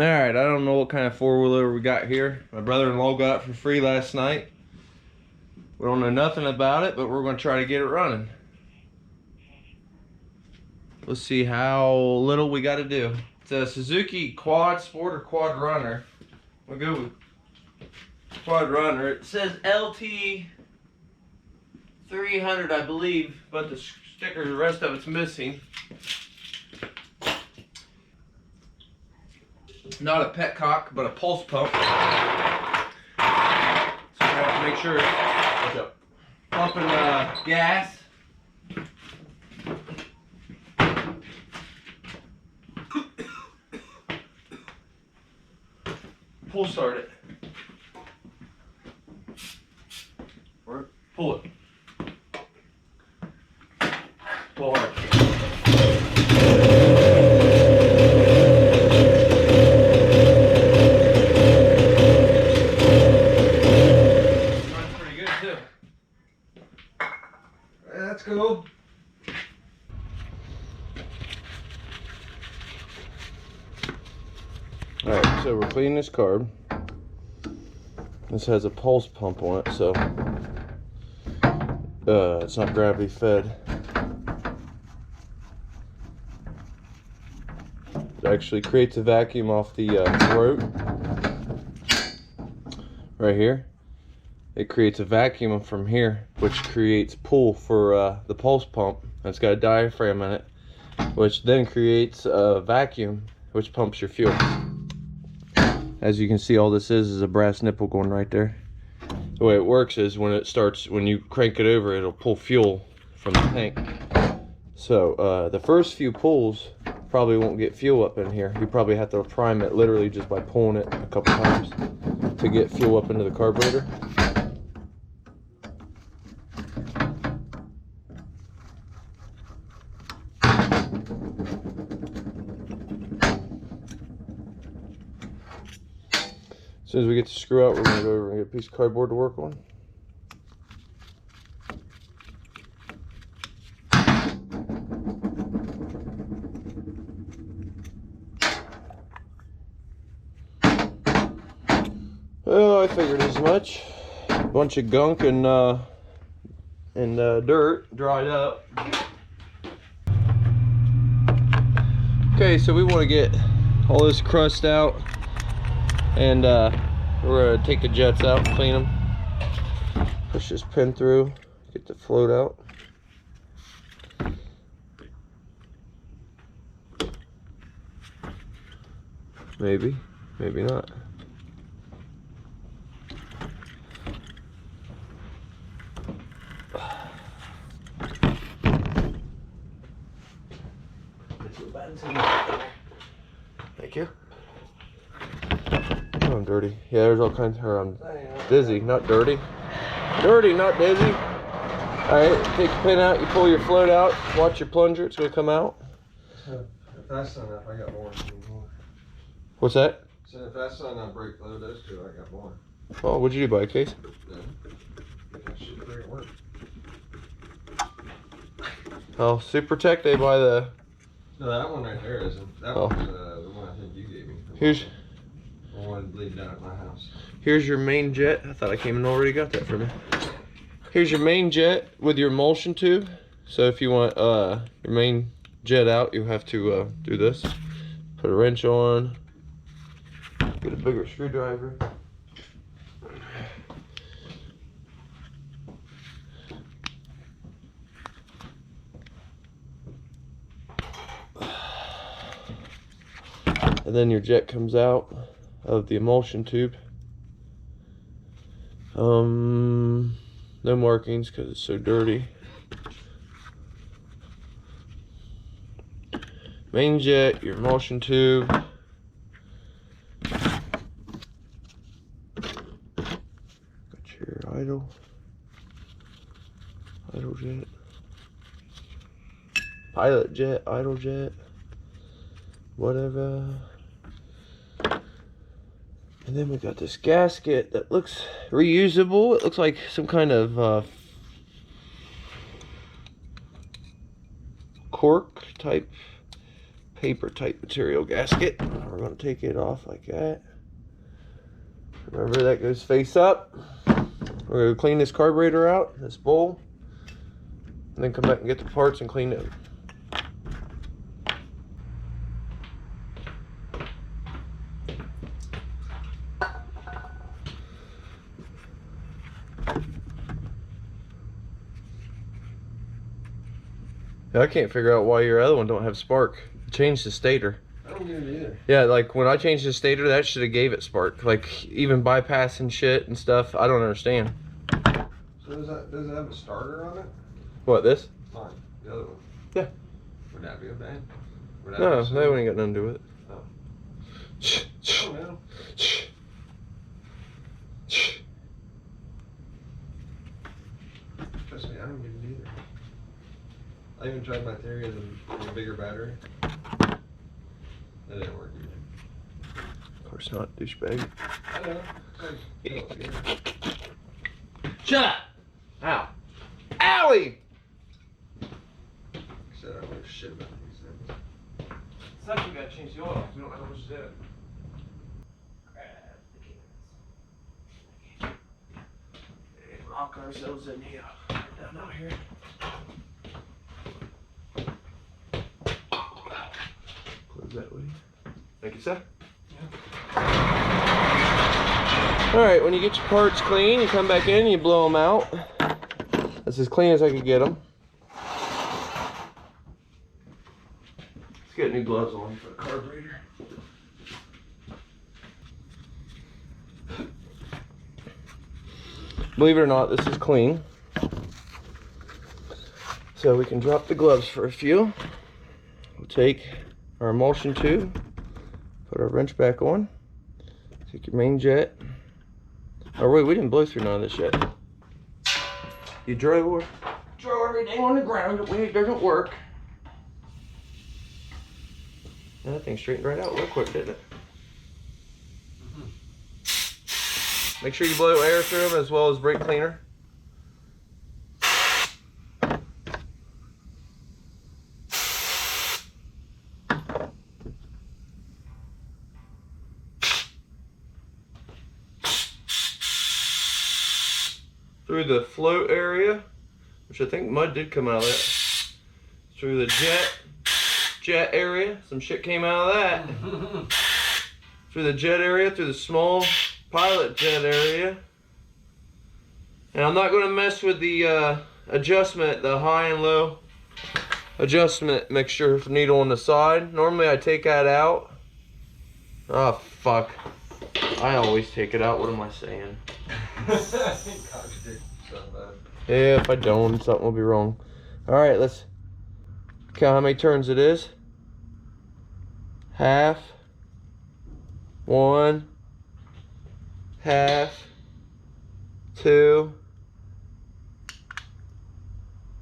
Alright, I don't know what kind of four-wheeler we got here. My brother-in-law got it for free last night. We don't know nothing about it, but we're going to try to get it running. Let's see how little we got to do. It's a Suzuki Quad Sport or QuadRunner. We'll go with QuadRunner. It says LT 300, I believe, but the sticker, the rest of it's missing. Not a petcock, but a pulse pump. So we have to make sure it's pumping gas. Pull start it. Or pull it. Pull hard. Runs pretty good too. Let's go. Alright, so we're cleaning this carb. This has a pulse pump on it, so it's not gravity fed. It actually creates a vacuum off the throat. Right here. It creates a vacuum from here, which creates pull for the pulse pump. And it's got a diaphragm in it, which then creates a vacuum, which pumps your fuel. As you can see, all this is a brass nipple going right there. The way it works is when you crank it over, it'll pull fuel from the tank. So the first few pulls probably won't get fuel up in here. You probably have to prime it literally just by pulling it a couple times to get fuel up into the carburetor. As soon as we get the screw out, we're going to go over and get a piece of cardboard to work on. Oh, I figured as much. A bunch of gunk and dirt dried up. Okay, so we want to get all this crust out. And we're gonna take the jets out, clean them, push this pin through, get the float out. Maybe, maybe not. Thank you. I'm dirty. Yeah, there's all kinds of her. I'm dizzy, not dirty. Dirty, not dizzy. Alright, take the pin out, you pull your float out, watch your plunger, it's gonna come out. So if that's not enough, I got more. What's that? So if that's not enough brake load, those two, I got more. Oh, what'd you do, buy a case? Yeah. That should be great work. Oh, Super Tech, they buy the... No, that one right there isn't. That one's the one I think you gave me. Here's... The one bleeding down at my house. Here's your main jet. I thought I came and already got that from you. Here's your main jet with your emulsion tube. So if you want your main jet out, you have to do this. Put a wrench on. Get a bigger screwdriver. And then your jet comes out of the emulsion tube. No markings because it's so dirty. Main jet, your emulsion tube. Got your idle jet, pilot jet, idle jet, whatever. And then we got this gasket that looks reusable. It looks like some kind of cork type paper type material gasket. We're going to take it off like that. Remember, that goes face up. We're going to clean this carburetor out, this bowl, and then come back and get the parts and clean it. I can't figure out why your other one don't have spark. Change the stator. I don't get it either. Yeah, like when I changed the stator, that should have gave it spark. Like even bypassing shit and stuff, I don't understand. So does it have a starter on it? What, this? Mine, the other one. Yeah. Would that be a bad? No, that ain't got nothing to do with it. Oh. I don't know. Trust me, I don't get it either. I even tried my theory as a bigger battery. That didn't work either. Of course not, douchebag. I know. Shut up! Ow. Owie! I said I don't know shit about these things. Sucks we gotta change the oil. We don't know how much to do. Grab the cans. And lock ourselves in here. Down out here. Close that way. Thank you, sir. Alright, when you get your parts clean, you come back in and you blow them out. That's as clean as I could get them. Let's get new gloves on for the carburetor. Believe it or not, this is clean. So we can drop the gloves for a few. We'll take our emulsion tube, put our wrench back on, take your main jet. Oh wait, we didn't blow through none of this yet. You throw everything on the ground that way it doesn't work. And that thing straightened right out real quick, didn't it? Make sure you blow air through them as well as brake cleaner. Through the float area, which I think mud did come out of that. Through the jet area, some shit came out of that. Through the jet area, through the small pilot jet area. And I'm not going to mess with the adjustment, the high and low adjustment mixture needle on the side. Normally I take that out. Oh fuck. I always take it out. What am I saying? Yeah, if I don't, something will be wrong. Alright, let's count how many turns it is. Half. 1. Half. 2.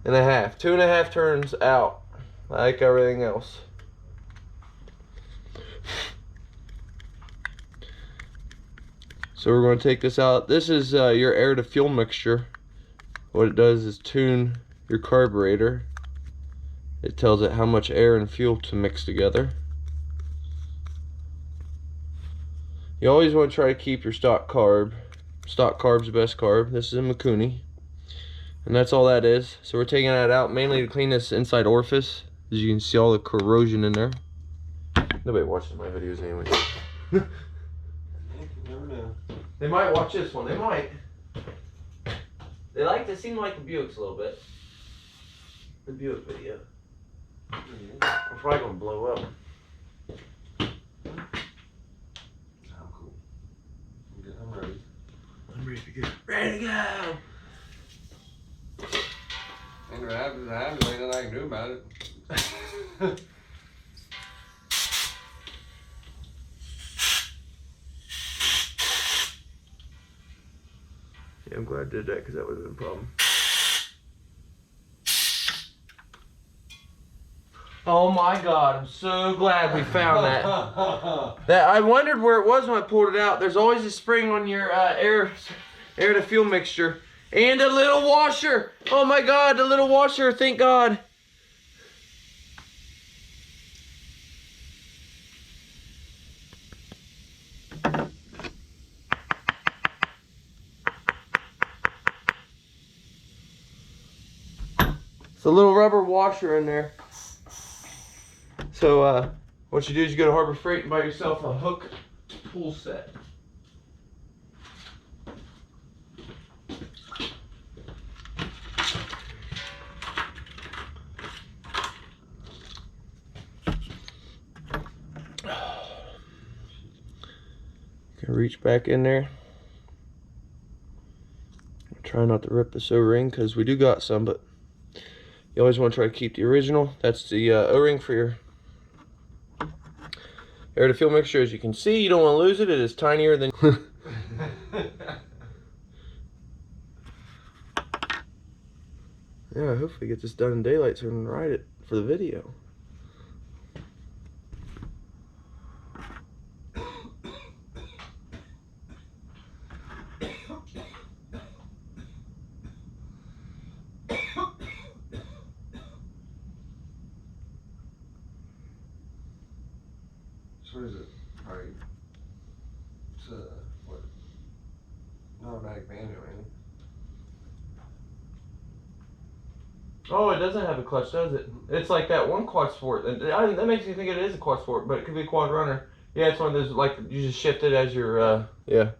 And a half. 2.5 turns out. Like everything else. So we're going to take this out. This is your air to fuel mixture. What it does is tune your carburetor. It tells it how much air and fuel to mix together. You always want to try to keep your stock carb. Stock carb's the best carb. This is a Mikuni. And that's all that is. So we're taking that out mainly to clean this inside orifice. As you can see all the corrosion in there. Nobody watches my videos anyway. Never know. They might watch this one. They might. They like to seem like the Buicks a little bit. The Buick video. I'm probably gonna blow up. I'm cool. I'm ready. I'm ready to go. Ready to go. Ain't what happens, it happens. Ain't nothing I can do about it. Yeah, I'm glad I did that because that would have been a problem. Oh my God, I'm so glad we found that. I wondered where it was when I pulled it out. There's always a spring on your air to fuel mixture. And a little washer. Oh my God, the little washer, thank God. a little rubber washer in there. So what you do is you go to Harbor Freight and buy yourself a hook pull set. You can reach back in there. Try not to rip this O-ring because we do got some, but you always want to try to keep the original. That's the O-ring for your air to fuel mixture. As you can see, you don't want to lose it. It is tinier than yeah, hopefully get this done in daylight so I can ride it for the video. So what is it? Probably, it's what? Not automatic manual, ain't it? Oh, it doesn't have a clutch, does it? It's like that one quad sport. That makes me think it is a quad sport, but it could be a QuadRunner. Yeah, it's one of those, like, you just shift it as your, yeah.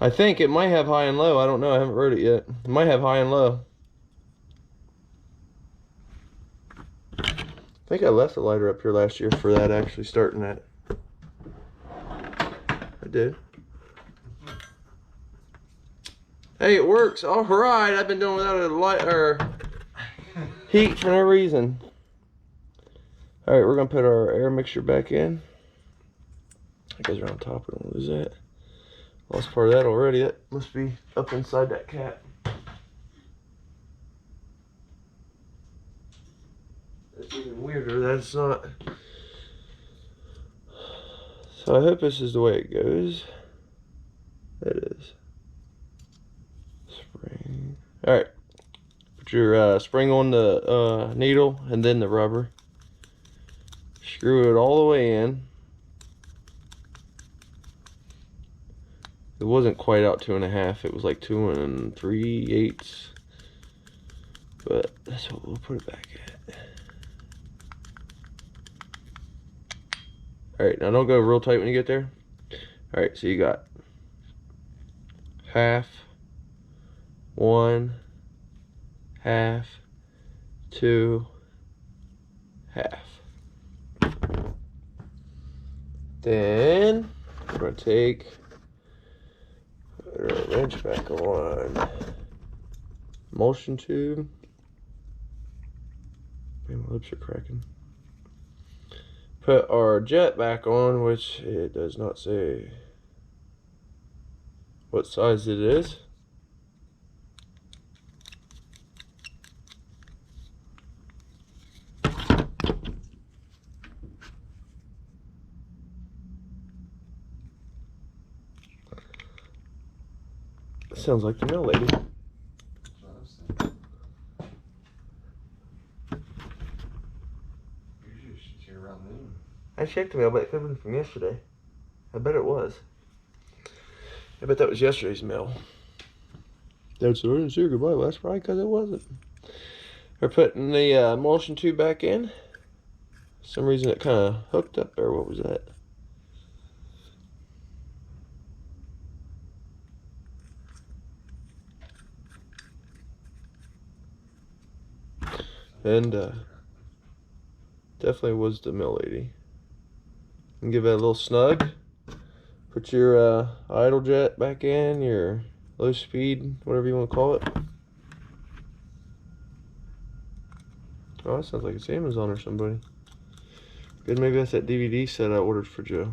I think it might have high and low. I don't know. I haven't rode it yet. It might have high and low. I think I left the lighter up here last year for that, actually starting that. I did. Hey, it works. All right. I've been doing without a light or heat for no reason. All right, we're gonna put our air mixture back in. That goes around top. We don't lose that. Lost part of that already. That must be up inside that cap. That's even weirder. That's not. So I hope this is the way it goes. It is. Spring. All right. Put your spring on the needle and then the rubber. Screw it all the way in. It wasn't quite out 2.5. It was like 2 3/8. But that's what we'll put it back at. All right, now don't go real tight when you get there. All right, so you got half, 1, half, 2, half. Then we're gonna take our wrench back on. Emulsion tube. Man, my lips are cracking. Put our jet back on, which it does not say what size it is. Sounds like the mail lady. Usually she's here around noon. I checked the mail, but it could have been from yesterday. I bet it was. I bet that was yesterday's mail. That's the didn't say goodbye last Friday because it wasn't. We're putting the emulsion tube back in. For some reason it kind of hooked up there. What was that? And definitely was the mill lady. And give it a little snug. Put your idle jet back in, your low speed, whatever you want to call it. Oh, that sounds like it's Amazon or somebody. Good, maybe that's that DVD set I ordered for Joe.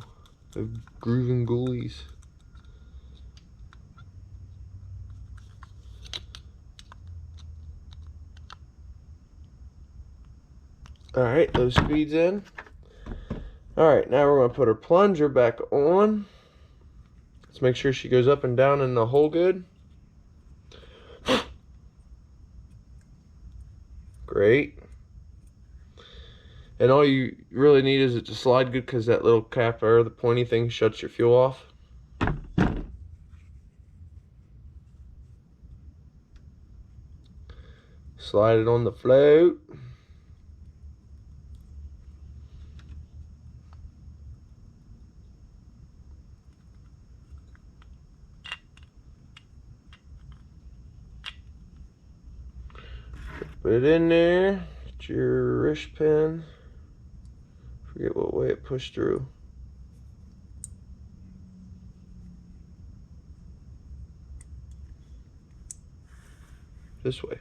Of Groovin' Ghoulies. Alright, those speeds in. Alright, now we're going to put our plunger back on. Let's make sure she goes up and down in the hole good. Great. And all you really need is it to slide good because that little cap or the pointy thing shuts your fuel off. Slide it on the float. Put it in there. Get your wrist pin. Forget what way it pushed through. This way.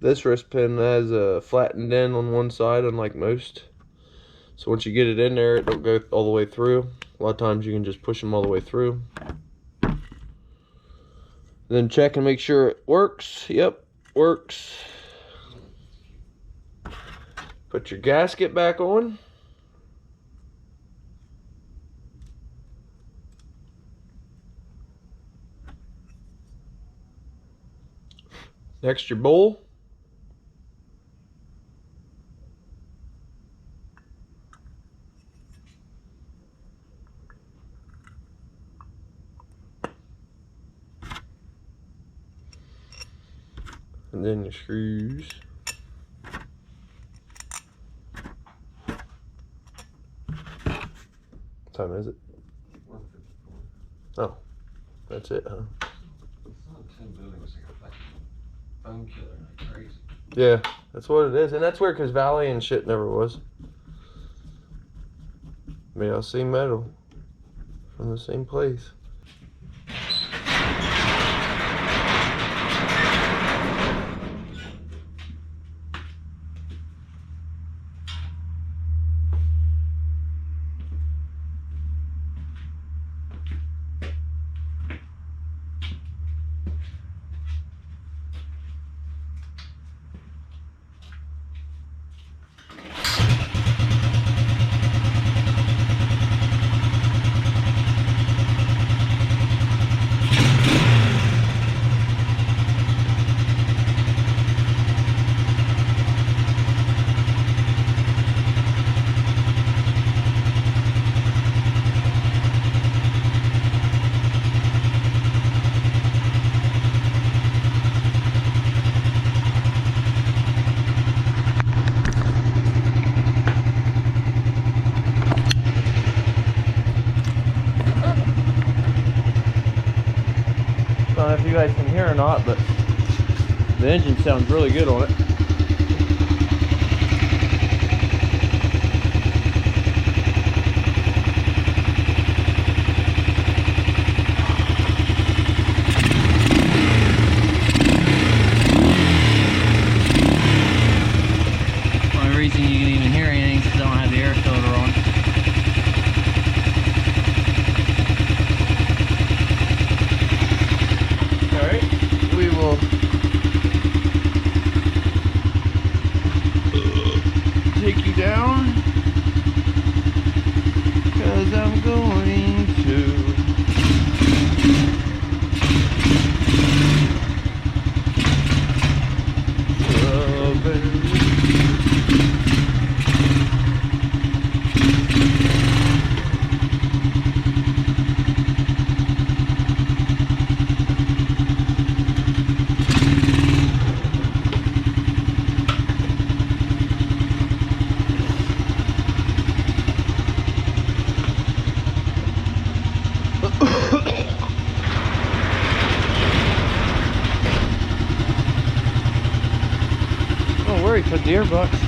This wrist pin has a flattened end on one side, unlike most. So once you get it in there, it don't go all the way through. A lot of times you can just push them all the way through. Then check and make sure it works. Yep, works. Put your gasket back on. Next, your bowl. And then your screws. What time is it? 154. Oh, that's it, huh? It's not 10 buildings, like a phone killer, like crazy. Yeah, that's what it is. And that's weird because Valley and shit never was. Made out of same metal from the same place. I don't know if you guys can hear or not, but the engine sounds really good on it. The only reason you can even hear anything is because I don't have the air filter on. We will take you down because I'm going to don't worry, put the earbuds.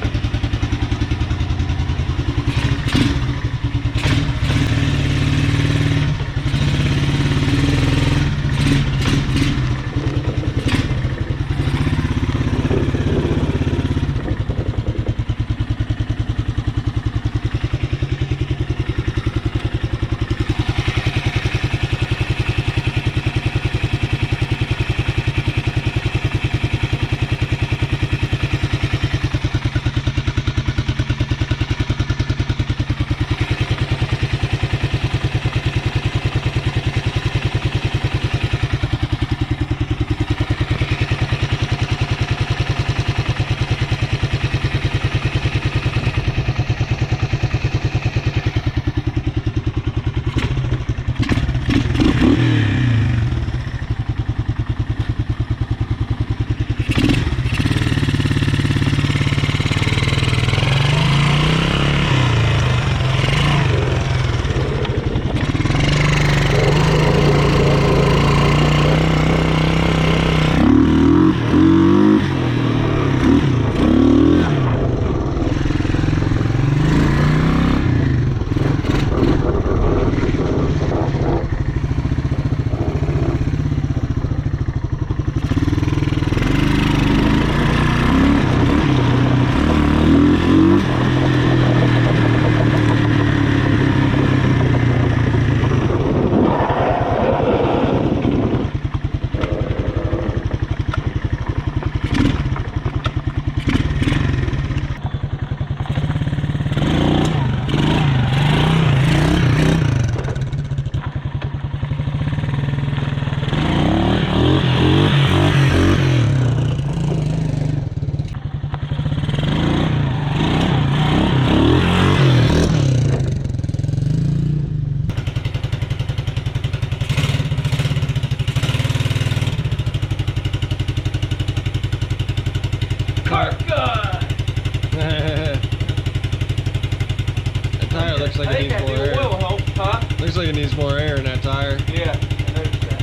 looks like I it think needs that more new air. oil helps, huh? Looks like it needs more air in that tire. Yeah, I noticed that.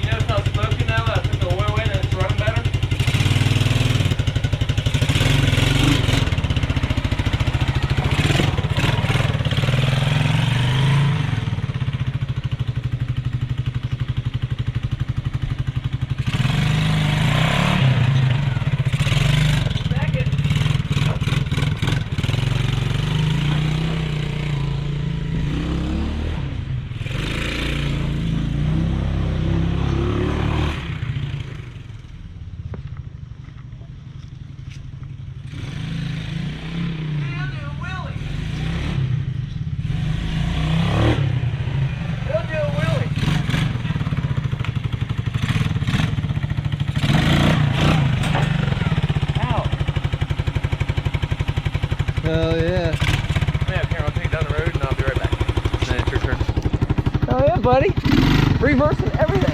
You notice how it's smoking now that I put the oil in and it's running better? Hell yeah. Yeah, Cameron, I'll take it down the road and I'll be right back. And then it's your turn. Oh yeah, buddy. Reversing everything.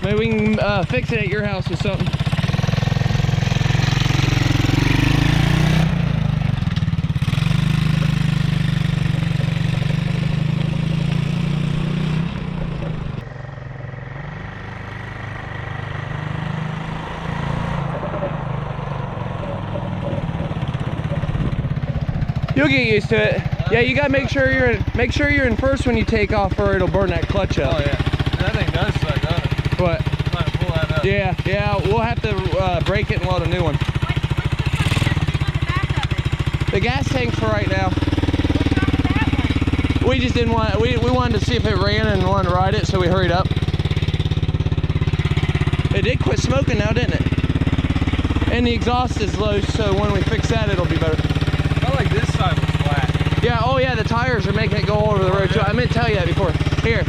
Maybe we can fix it at your house or something. You'll get used to it. Yeah, you gotta make sure you're in first when you take off, or it'll burn that clutch up. Oh yeah. That thing does suck, doesn't it? What? Trying to pull that up. Yeah, we'll have to break it and load a new one. What's the back of it? The gas tank for right now. What's wrong with that one? We just didn't want, we wanted to see if it ran and wanted to ride it, so we hurried up. It did quit smoking now, didn't it? And the exhaust is low, so when we fix that, it'll be better. I felt like this side was flat. Yeah, oh yeah, the tires are making it go all over the road too. I meant to tell you that before. Here.